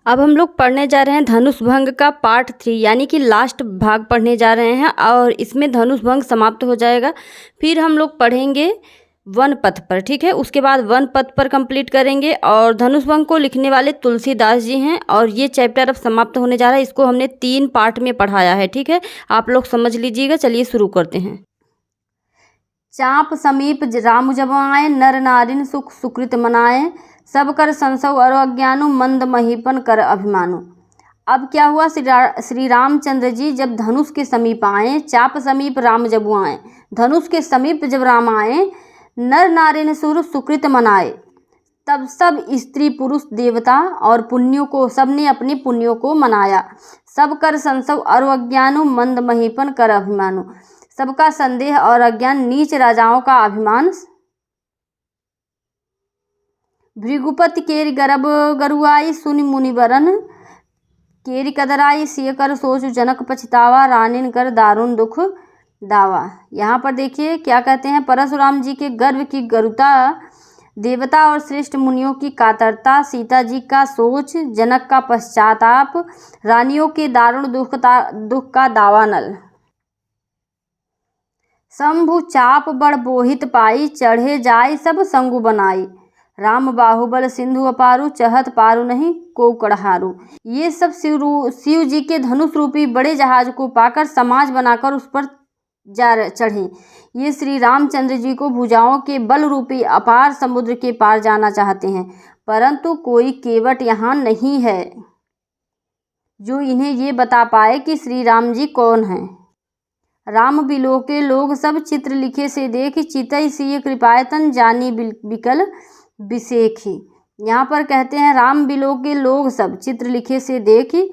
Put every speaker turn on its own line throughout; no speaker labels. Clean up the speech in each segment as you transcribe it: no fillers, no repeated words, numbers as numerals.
अब हम लोग पढ़ने जा रहे हैं धनुष भंग का पार्ट 3 यानी कि लास्ट भाग पढ़ने जा रहे हैं और इसमें धनुष भंग समाप्त हो जाएगा। फिर हम लोग पढ़ेंगे वन पथ पर, ठीक है। उसके बाद वन पथ पर कंप्लीट करेंगे और धनुष भंग को लिखने वाले तुलसीदास जी हैं और ये चैप्टर अब समाप्त होने जा रहा है। इसको हमने 3 पार्ट में पढ़ाया है, ठीक है। आप लोग समझ लीजिएगा। चलिए शुरू करते हैं। चाँप समीप राम जब आए, नर नारिन सुख सुकृत मनाए, सब कर संसव और अज्ञानु, मंद महीपन कर अभिमानु। अब क्या हुआ, श्री रामचंद्र जी जब धनुष के समीप आए, चाप समीप राम जब आए, धनुष के समीप जब राम आए, नर नारी ने सुकृत मनाए, तब सब स्त्री पुरुष देवता और पुण्यों को, सबने अपने पुण्यों को मनाया। सब कर संसव और अज्ञानु, मंद महीपन कर अभिमानु। सबका संदेह और अज्ञान, नीच राजाओं का अभिमान। भृगुपति केरी गर्भ गरुआई, सुनि मुनिवरन केरी कदराई, सिय कर सोच जनक पछतावा, रानिन कर दारुण दुख दावा। यहाँ पर देखिए क्या कहते हैं, परशुराम जी के गर्भ की गरुता, देवता और श्रेष्ठ मुनियों की कातरता, सीता जी का सोच, जनक का पश्चाताप, रानियों के दारुण दुख का दावा नल। शंभु चाप बड़ बोहित पाई, चढ़े जाय सब संगु बनाई, राम बाहुबल सिंधु अपारू, चहत पारू नहीं को कड़हारू। ये सब शिव जी के धनुष रूपी बड़े जहाज को पाकर समाज बनाकर उस पर जा चढ़े। ये श्री रामचंद्र जी को भुजाओं के बल रूपी अपार समुद्र के पार जाना चाहते हैं, परंतु कोई केवट यहाँ नहीं है जो इन्हें ये बता पाए कि श्री राम जी कौन हैं। राम बिलो के लोग सब, चित्र लिखे से देख, चितई सिय कृपायतन, जानी बिकल बिसेखी। यहाँ पर कहते हैं राम बिलो के लोग सब, चित्र लिखे से देखी,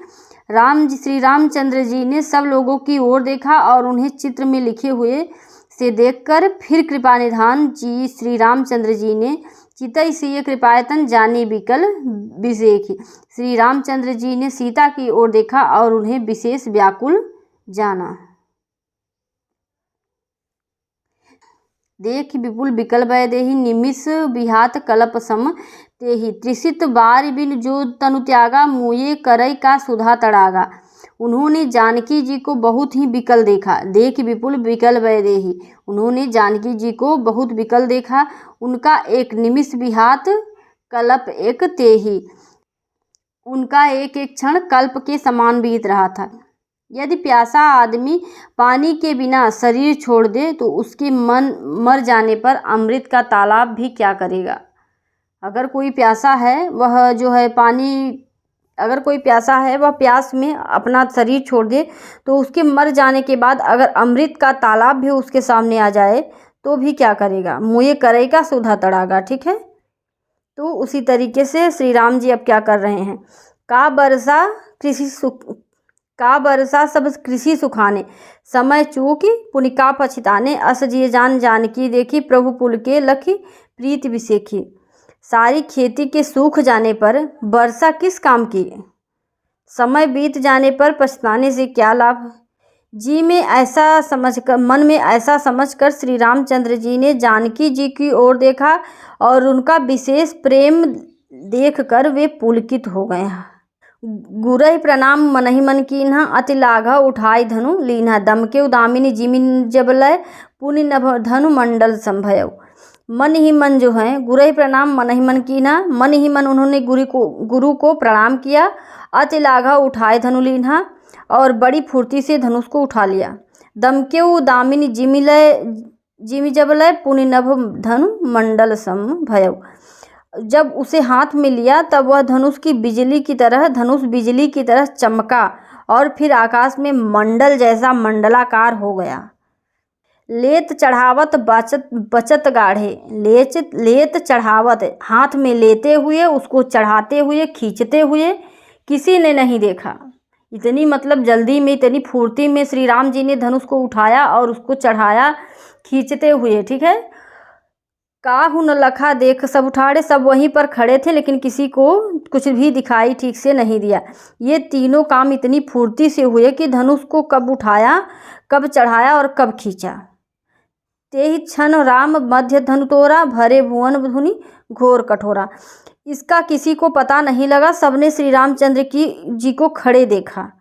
श्री रामचंद्र जी ने सब लोगों की ओर देखा और उन्हें चित्र में लिखे हुए से देखकर फिर कृपा निधान जी श्री रामचंद्र जी ने चितई सिय कृपायतन, जानी बिकल बिसेखी। श्री रामचंद्र जी ने सीता की ओर देखा और उन्हें विशेष व्याकुल जाना। देख विपुल बिकल भय देहि, निमिष बिहात कल्प सम तेहि, त्रिसित बार बिन जो तनु त्यागा, मुए करई का सुधा तड़ागा। उन्होंने जानकी जी को बहुत ही विकल देखा। देख विपुल बिकल भय देहि, उन्होंने जानकी जी को बहुत विकल देखा। उनका एक निमिष बिहात कल्प एक तेहि, उनका एक एक क्षण कल्प के समान बीत रहा था। यदि प्यासा आदमी पानी के बिना शरीर छोड़ दे तो उसके मर जाने पर अमृत का तालाब भी क्या करेगा। अगर कोई प्यासा है वह जो है पानी, अगर कोई प्यासा है वह प्यास में अपना शरीर छोड़ दे तो उसके मर जाने के बाद अगर अमृत का तालाब भी उसके सामने आ जाए तो भी क्या करेगा, मुँह करेगा सुधा तड़ागा, ठीक है। तो उसी तरीके से श्री राम जी अब क्या कर रहे हैं, का बरसा सब कृषि सुखाने, समय चूकी पुनिका पछताने, अस जिय जान जानकी देखी, प्रभु पुल के लखी प्रीति विसेखी। सारी खेती के सूख जाने पर वर्षा किस काम की, समय बीत जाने पर पछताने से क्या लाभ। जी में ऐसा समझकर, मन में ऐसा समझकर श्री रामचंद्र जी ने जानकी जी की ओर देखा और उनका विशेष प्रेम देखकर वे पुलकित हो गए। गुरहि प्रणाम मनहि मन कीन्हा, अति लाघा उठाई धनु लीन्हा, दम के उदामिनी जिमिन जबलय, पुनि नभ धनु मंडल संभयव। मन ही मन जो है, गुरहि प्रणाम मनहि मन कीन्हा, मन ही मन उन्होंने गुरु को प्रणाम किया। अति लाघा उठाए धनु लीन्हा, और बड़ी फुर्ती से धनुष को उठा लिया। दम के उदामिनी जिमि जबलय, पुनि नभ धनु मंडल संभयव। जब उसे हाथ में लिया तब वह धनुष बिजली की तरह चमका और फिर आकाश में मंडल जैसा मंडलाकार हो गया। लेत चढ़ावत बचत गाढ़े, लेत चढ़ावत, हाथ में लेते हुए, उसको चढ़ाते हुए, खींचते हुए किसी ने नहीं देखा। इतनी मतलब जल्दी में, इतनी फुर्ती में श्री राम जी ने धनुष को उठाया और उसको चढ़ाया खींचते हुए, ठीक है। काहू न लखा देख सब उठाड़े, सब वहीं पर खड़े थे लेकिन किसी को कुछ भी दिखाई ठीक से नहीं दिया। ये तीनों काम इतनी फुर्ती से हुए कि धनुष को कब उठाया, कब चढ़ाया और कब खींचा। तेहि क्षण राम मध्य धनु तोरा, भरे भुवन धुनि घोर कठोरा। इसका किसी को पता नहीं लगा, सबने श्री रामचंद्र जी को खड़े देखा।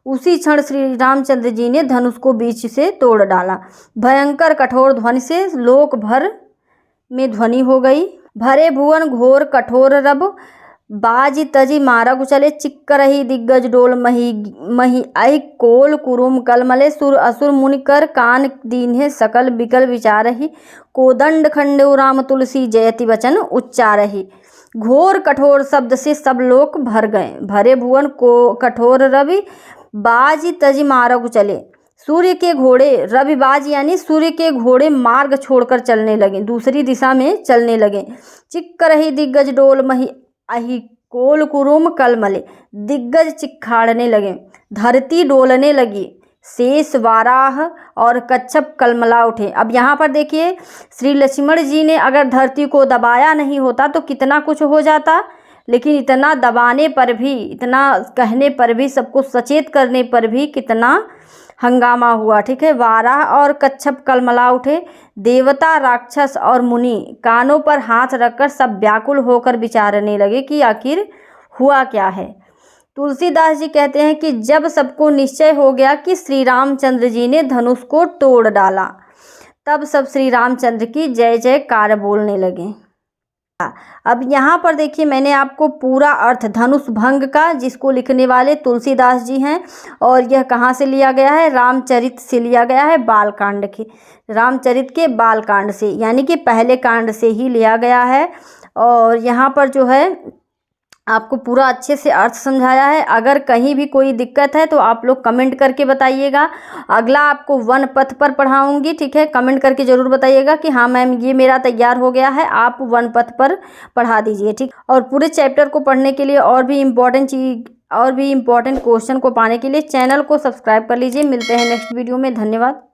उसी क्षण श्री रामचंद्र जी ने धनुष को बीच से तोड़ डाला। भयंकर कठोर ध्वनि से लोक भर में ध्वनि हो गई। भरे भुवन घोर कठोर रब, बाजी तजी मारग चले, चिक्क रही दिग्गज डोल मही आई, कोल कुरुम कलमले, सुर असुर मुनि कर कान दीन्हे, सकल बिकल विचारही, कोदंड खंडे राम तुलसी जयति वचन उच्चारही। घोर कठोर शब्द से सब लोग भर गए। भरे भुवन को कठोर रवि, बाजी तजी मारग चले। सूर्य के घोड़े, रविबाज यानी सूर्य के घोड़े मार्ग छोड़कर चलने लगे, दूसरी दिशा में चलने लगे। चिक्क रही दिग्गज डोल मही अहि, कोल कुरुम कलमले, दिग्गज चिक्खाड़ने लगे, धरती डोलने लगी, शेष वाराह और कच्छप कलमला उठे। अब यहाँ पर देखिए, श्री लक्ष्मण जी ने अगर धरती को दबाया नहीं होता तो कितना कुछ हो जाता, लेकिन इतना दबाने पर भी, इतना कहने पर भी, सबको सचेत करने पर भी कितना हंगामा हुआ। ठीक है, वाराह और कच्छप कलमला उठे। देवता, राक्षस और मुनि कानों पर हाथ रखकर सब व्याकुल होकर विचारने लगे कि आखिर हुआ क्या है। तुलसीदास जी कहते हैं कि जब सबको निश्चय हो गया कि श्री रामचंद्र जी ने धनुष को तोड़ डाला, तब सब श्री रामचंद्र की जय जयकार बोलने लगे। अब यहाँ पर देखिए, मैंने आपको पूरा अर्थ धनुष भंग का, जिसको लिखने वाले तुलसीदास जी हैं, और यह कहाँ से लिया गया है, रामचरित से लिया गया है, बालकांड के, रामचरित के बालकांड से, यानी कि पहले कांड से ही लिया गया है। और यहाँ पर जो है आपको पूरा अच्छे से अर्थ समझाया है। अगर कहीं भी कोई दिक्कत है तो आप लोग कमेंट करके बताइएगा। अगला आपको वन पथ पर पढ़ाऊंगी, ठीक है। कमेंट करके ज़रूर बताइएगा कि हाँ मैम ये मेरा तैयार हो गया है, आप वन पथ पर पढ़ा दीजिए, ठीक। और पूरे चैप्टर को पढ़ने के लिए और भी इम्पोर्टेंट क्वेश्चन को पाने के लिए चैनल को सब्सक्राइब कर लीजिए। मिलते हैं नेक्स्ट वीडियो में, धन्यवाद।